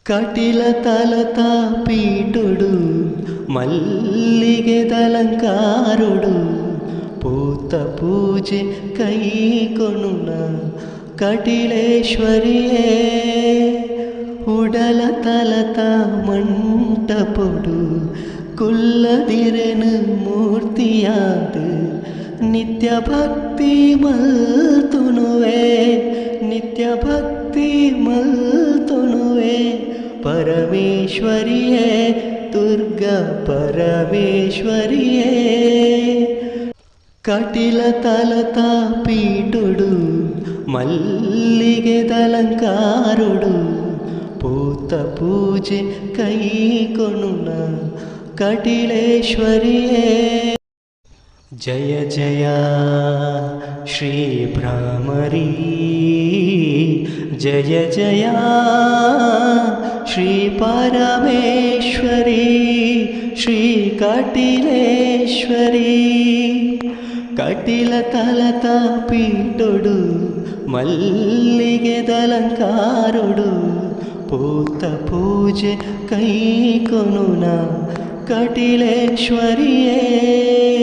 కటిల తలత పీటుడు మల్లిగెదలంకారుడు పూత పూజೆ కై కొనున కటిలేశ్వరియే ಉಡಲ ತಲತ ಮಂಟಪೊಡು ಕುಲ್ಲದಿರೆನು ಮೂರ್ತಿಯಾದು ನಿತ್ಯ ಭಕ್ತಿ ಮಲ್ತುನುವೆ ನಿತ್ಯ ಭಕ್ತಿ ಮಲ್ತುನುವೆ ಪರಮೇಶ್ವರಿಯೇ ದುರ್ಗಾ ಪರಮೇಶ್ವರಿಯೇ ಕಟಿಲ ತಲತ ಪೀಟುಡು ಮಲ್ಲಿಗೆದಲಂಕಾರುಡು పూత పూజೆ కై కొనున కటిలేశ్వరియే జయ జయ శ్రీ భ్రామరీ జయ జయ శ్రీ పరమేశ్వరీ శ్రీ కటిలేశ్వరీ కటిల తలత పీటుడు మల్లిగెదలంకారుడు పూత పూజೆ కై కొనున కటిలేశ్వరియే।